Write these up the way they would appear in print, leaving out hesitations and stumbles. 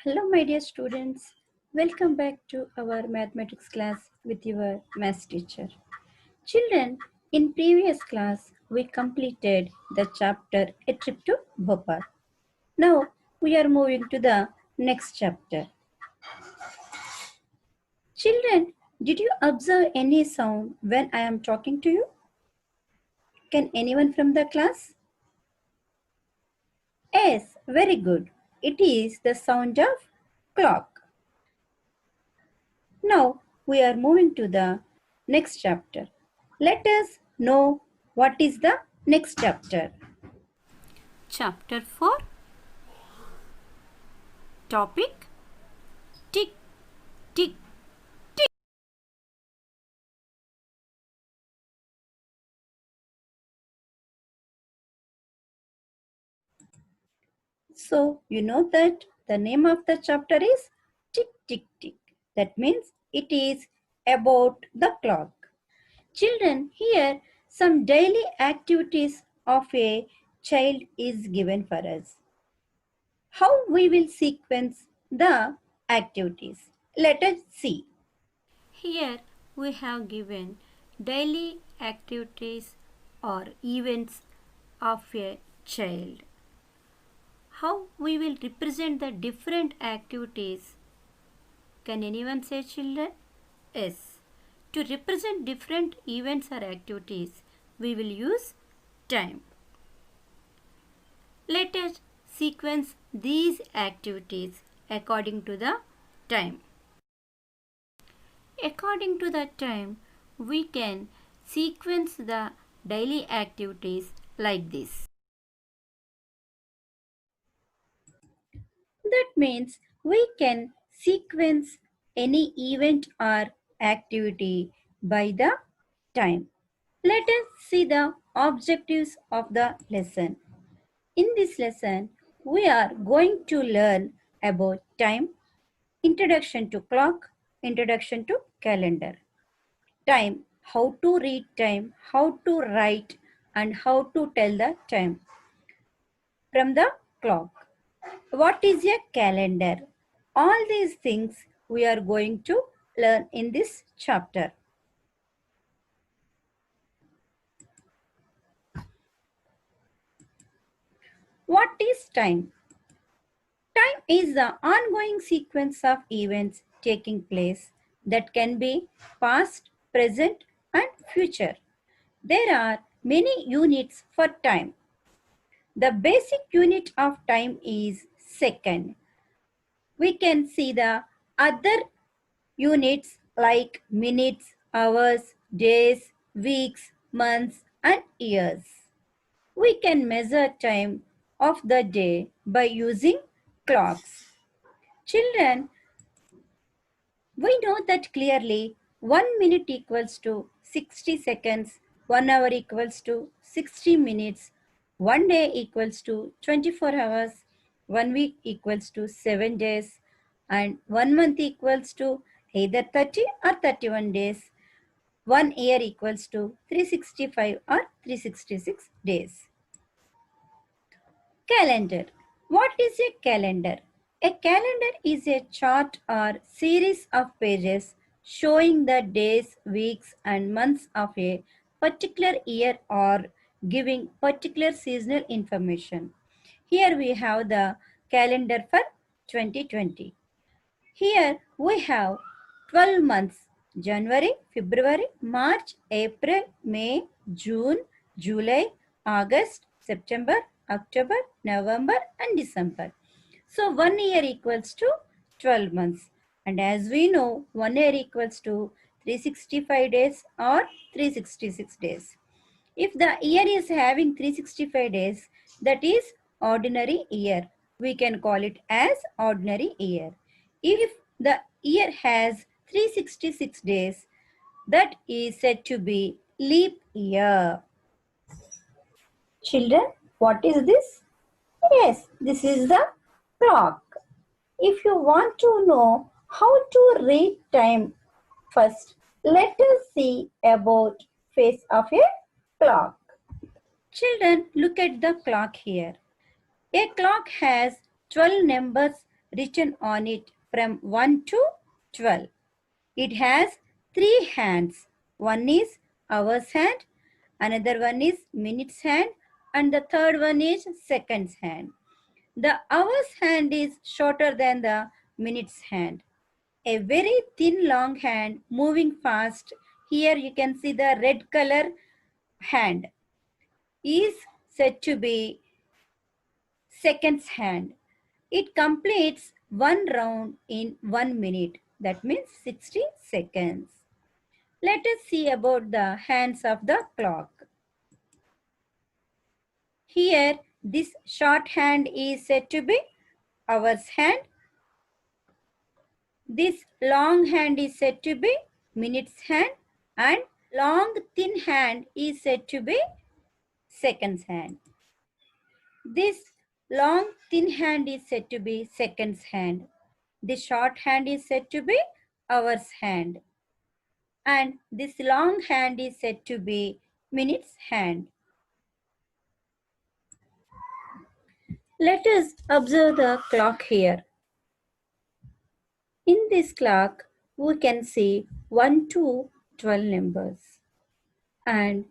Hello, my dear students. Welcome back to our mathematics class with your maths teacher. Children, in previous class, we completed the chapter A Trip to Bhopal. Now, we are moving to the next chapter. Children, did you observe any sound when I am talking to you? Can anyone from the class? Yes, very good. It is the sound of clock. Now we are moving to the next chapter. Let us know what is the next chapter. Chapter 4. Topic: Tick, tick, tick. So you know that the name of the chapter is Tick Tick Tick. That means it is about the clock. Children, here some daily activities of a child is given for us. How we will sequence the activities? Let us see. Here we have given daily activities or events of a child. How we will represent the different activities? Can anyone say, children? Yes. To represent different events or activities, we will use time. Let us sequence these activities according to the time. According to the time, we can sequence the daily activities like this. That means we can sequence any event or activity by the time. Let us see the objectives of the lesson. In this lesson, we are going to learn about time, introduction to clock, introduction to calendar. Time, how to read time, how to write, and how to tell the time from the clock. What is a calendar? All these things we are going to learn in this chapter. What is time? Time is the ongoing sequence of events taking place that can be past, present, and future. There are many units for time. The basic unit of time is second. We can see the other units like minutes, hours, days, weeks, months, and years. We can measure time of the day by using clocks. Children, we know that clearly 1 minute equals to 60 seconds, 1 hour equals to 60 minutes, 1 day equals to 24 hours, 1 week equals to 7 days, and 1 month equals to either 30 or 31 days. 1 year equals to 365 or 366 days. Calendar. What is a calendar? A calendar is a chart or series of pages showing the days, weeks, and months of a particular year or giving particular seasonal information. Here we have the calendar for 2020. Here we have 12 months: January, February, March, April, May, June, July, August, September, October, November, and December. So 1 year equals to 12 months. And as we know, 1 year equals to 365 days or 366 days. If the year is having 365 days, that is ordinary year. We can call it as ordinary year. If the year has 366 days, that is said to be leap year. Children, what is this? Yes, this is the clock. If you want to know how to read time, first let us see about face of a clock. Children, look at the clock here. A clock has 12 numbers written on it from 1 to 12. It has 3 hands. One is hours hand, another one is minutes hand, and the third one is seconds hand. The hours hand is shorter than the minutes hand. A very thin long hand moving fast. Here you can see the red color hand is said to be seconds hand. It completes one round in 1 minute. That means 60 seconds. Let us see about the hands of the clock. Here, this short hand is said to be hours hand. This long hand is said to be minutes hand, and long thin hand is said to be seconds hand. This long thin hand is said to be seconds hand. This short hand is said to be hours hand. And this long hand is said to be minutes hand. Let us observe the clock here. In this clock, we can see 1 to 12 numbers. And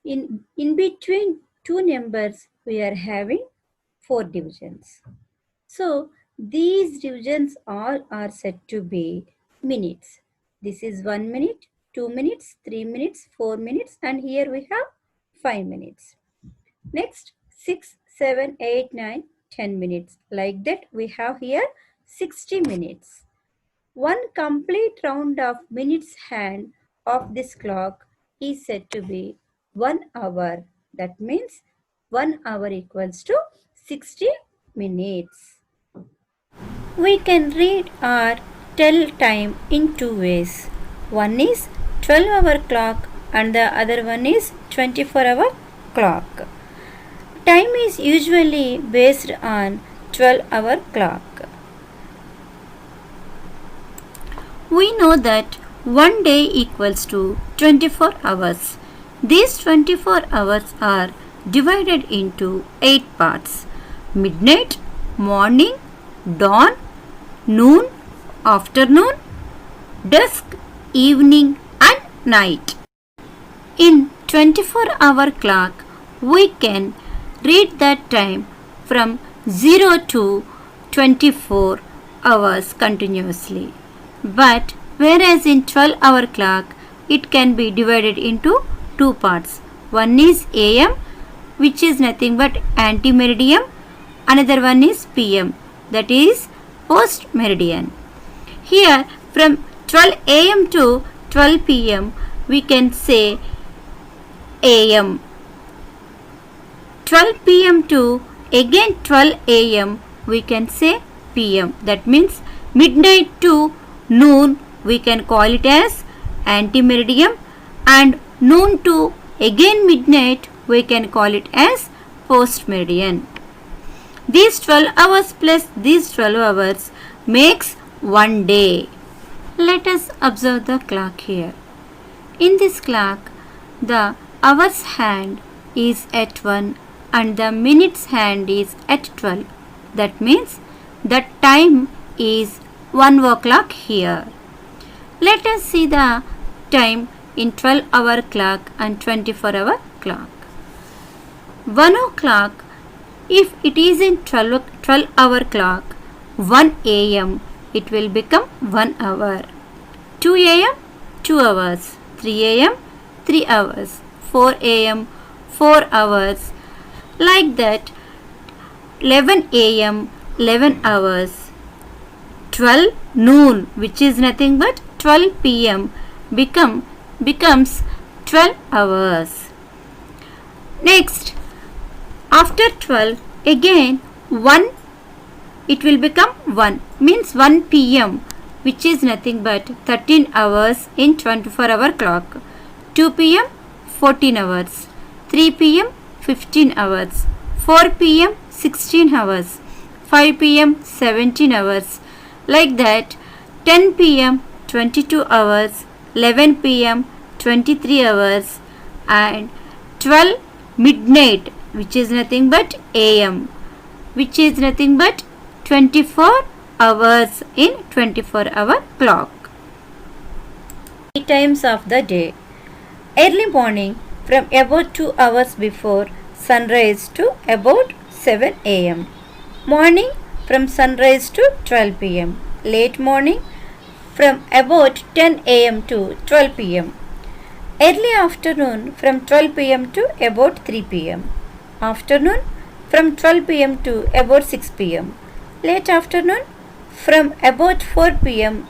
in between two numbers, we are having 4 divisions. So, these divisions all are said to be minutes. This is 1 minute, 2 minutes, 3 minutes, 4 minutes, and here we have 5 minutes. Next, 6, 7, 8, 9, 10 minutes. Like that, we have here 60 minutes. One complete round of minutes hand of this clock is said to be 1 hour. That means 1 hour equals to 60 minutes. We can read or tell time in 2 ways. One is 12-hour clock and the other one is 24-hour clock. Time is usually based on 12-hour clock. We know that one day equals to 24 hours. These 24 hours are divided into 8 parts: midnight, morning, dawn, noon, afternoon, dusk, evening, and night. In 24-hour clock, we can read that time from 0 to 24 hours continuously. But whereas in 12-hour clock, it can be divided into 2 parts. One is AM, which is nothing but ante-meridian. Another one is PM, that is post-meridian. Here from 12 AM to 12 PM, we can say AM. 12 PM to again 12 AM, we can say PM. That means midnight to noon, we can call it as ante-meridian, and noon to again midnight, we can call it as post-meridian. These 12 hours plus these 12 hours makes one day. Let us observe the clock here. In this clock, the hours hand is at 1 and the minutes hand is at 12. That means the time is 1 o'clock here. Let us see the time in 12-hour clock and 24-hour clock. 1 o'clock, if it is in 12-hour clock, 1 AM, it will become 1 hour. 2 AM, 2 hours. 3 AM, 3 hours. 4 AM, 4 hours. Like that, 11 AM, 11 hours. 12 noon, which is nothing but 12 PM, becomes 12 hours. Next, after 12, again 1, it will become 1, means 1 PM, which is nothing but 13 hours in 24-hour clock. 2 PM, 14 hours. 3 PM, 15 hours. 4 PM, 16 hours. 5 PM, 17 hours. Like that, 10 PM, 22 hours. 11 PM, 23 hours. And 12 midnight, which is nothing but AM, which is nothing but 24 hours in 24-hour clock. Times of the day. Early morning from about 2 hours before sunrise to about 7 a.m. Morning from sunrise to 12 p.m. Late morning from about 10 a.m. to 12 p.m. Early afternoon from 12 p.m. to about 3 p.m. Afternoon from 12 p.m. to about 6 p.m. Late afternoon from about 4 p.m.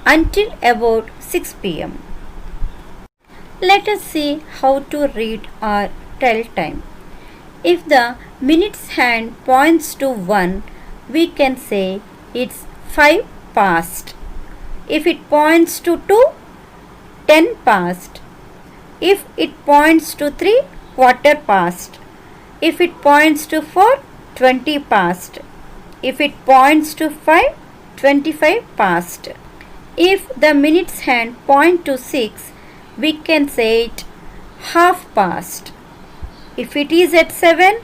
until about 6 p.m. Let us see how to read or tell time. If the minute's hand points to 1, we can say it's 5 past. If it points to 2, 10 past. If it points to 3, quarter past. If it points to 4, 20 past. If it points to 5, 25 past. If the minute's hand points to 6, we can say it half past. If it is at 7,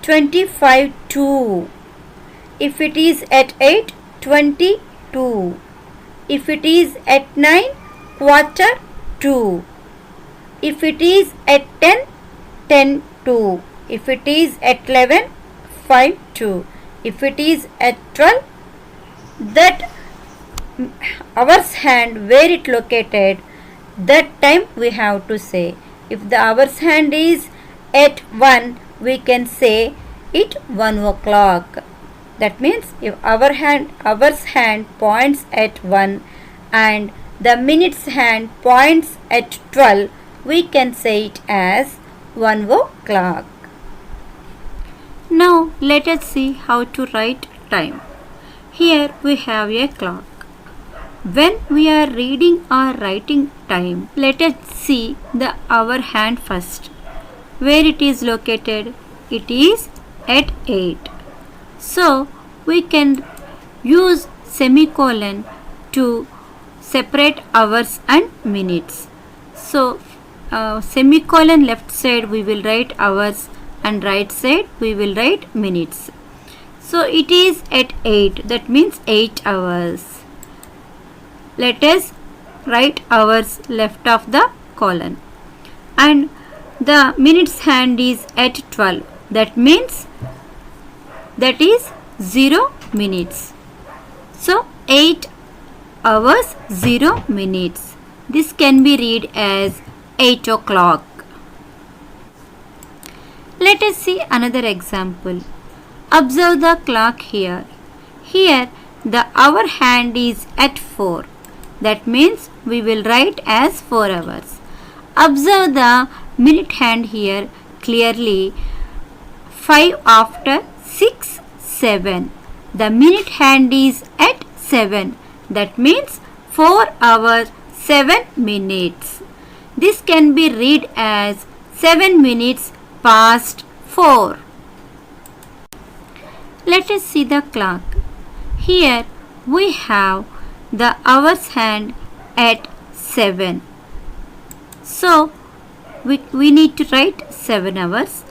25 to. If it is at 8, 22. If it is at 9, quarter to. If it is at 10, 10 to. If it is at 11, 5 to. If it is at 12, that hour's hand where it located, that time we have to say. If the hour's hand is at 1, we can say it 1 o'clock. That means if hour's hand points at 1 and the minute's hand points at 12, we can say it as 1 o'clock. Now let us see how to write time. Here we have a clock. When we are reading or writing time, let us see the hour hand first. Where it is located? It is at 8. So we can use semicolon to separate hours and minutes. So semicolon left side we will write hours and right side we will write minutes. So it is at 8, that means 8 hours. Let us write hours left of the colon. And the minutes hand is at 12, that means that is 0 minutes. So 8 hours 0 minutes. This can be read as 8 o'clock. Let us see another example. Observe the clock here. Here the hour hand is at 4. That means we will write as 4 hours. Observe the minute hand here clearly. 5 after 6, 7. The minute hand is at 7. That means 4 hours 7 minutes. This can be read as 7 minutes past 4. Let us see the clock. Here we have the hours hand at 7. So we need to write 7 hours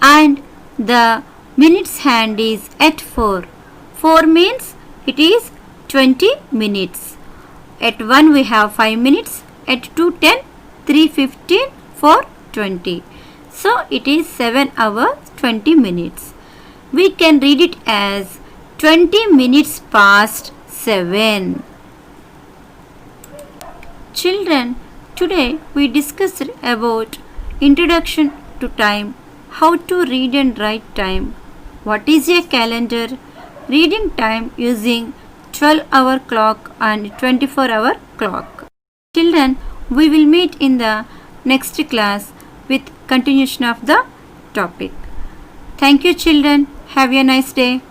and the minutes hand is at 4. 4 means it is 20 minutes. At 1 we have 5 minutes, at 2 10, 3 15, 4 20. So it is 7 hours 20 minutes. We can read it as 20 minutes past 7. Children, today we discussed about introduction to time, how to read and write time, what is a calendar, reading time using 12-hour clock and 24-hour clock. Children, we will meet in the next class with continuation of the topic. Thank you children. Have a nice day.